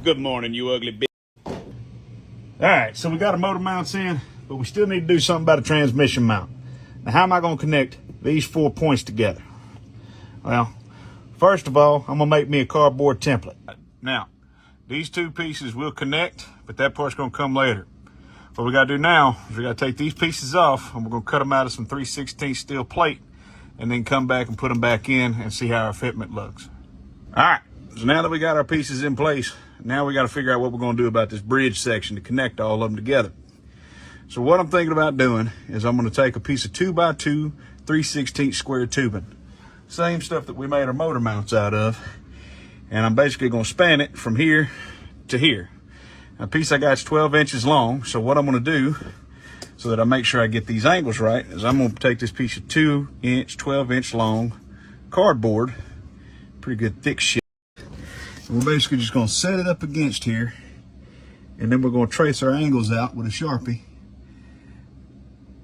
Good morning, you ugly bitch. All right, so we got our motor mounts in, but we still need to do something about a transmission mount. Now, how am I going to connect these 4 points together? Well, first of all, I'm going to make me a cardboard template. Now, these two pieces will connect, but that part's going to come later. What we got to do now is we got to take these pieces off, and we're going to cut them out of some 3/16 steel plate, and then come back and put them back in and see how our fitment looks. All right, so now that we got our pieces in place, now we got to figure out what we're going to do about this bridge section to connect all of them together. So what I'm thinking about doing is I'm going to take a piece of 2x2 3/16 square tubing, same stuff that we made our motor mounts out of, and I'm basically going to span it from here to here. Now, the piece I got is 12 inches long, so what I'm going to do so that I make sure I get these angles right is I'm going to take this piece of 2-inch 12-inch long cardboard, pretty good thick shit, and we're basically just going to set it up against here, and then we're going to trace our angles out with a Sharpie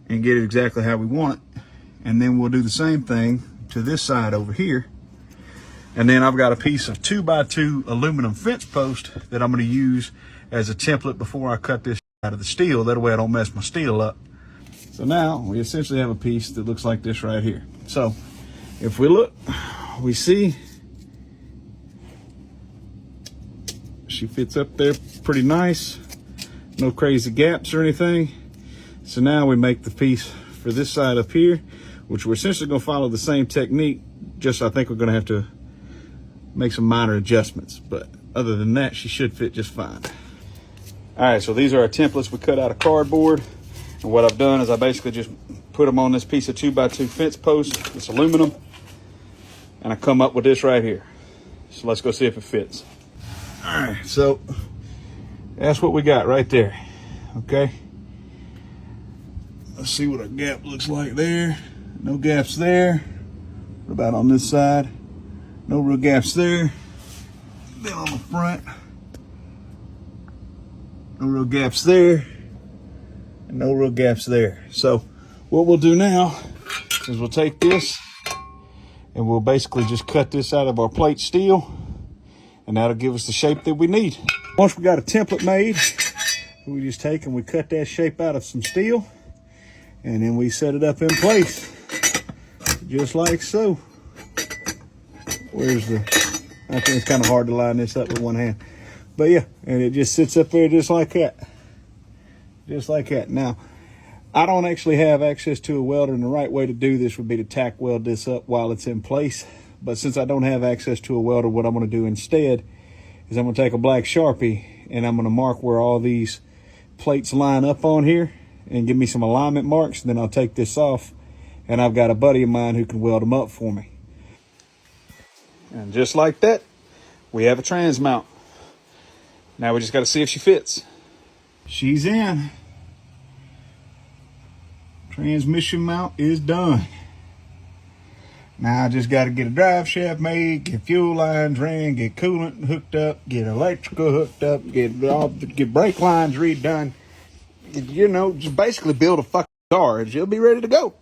and get it exactly how we want it. And then we'll do the same thing to this side over here. And then I've got a piece of 2x2 aluminum fence post that I'm going to use as a template before I cut this out of the steel. That way I don't mess my steel up. So now we essentially have a piece that looks like this right here. So if we look, we see she fits up there pretty nice. No crazy gaps or anything. So now we make the piece for this side up here, which we're essentially going to follow the same technique, just I think we're going to have to make some minor adjustments. But other than that, she should fit just fine. All right, so these are our templates we cut out of cardboard. And what I've done is I basically just put them on this piece of 2x2 fence post. It's aluminum. And I come up with this right here. So let's go see if it fits. All right, so that's what we got right there, okay? Let's see what our gap looks like there. No gaps there. What about on this side? No real gaps there. Then on the front, no real gaps there, and no real gaps there. So what we'll do now is we'll take this and we'll basically just cut this out of our plate steel, and that'll give us the shape that we need. Once we got a template made, we just take and we cut that shape out of some steel, and then we set it up in place, just like so. Where's the, I think it's kind of hard to line this up with one hand. But yeah, and it just sits up there just like that. Just like that. Now, I don't actually have access to a welder, and the right way to do this would be to tack weld this up while it's in place. But since I don't have access to a welder, what I'm going to do instead is I'm going to take a black Sharpie and I'm going to mark where all these plates line up on here and give me some alignment marks. And then I'll take this off, and I've got a buddy of mine who can weld them up for me. And just like that, we have a trans mount. Now we just got to see if she fits. She's in. Transmission mount is done. Now I just got to get a drive shaft made, get fuel lines ran, get coolant hooked up, get electrical hooked up, get brake lines redone. You know, just basically build a fucking car and she'll be ready to go.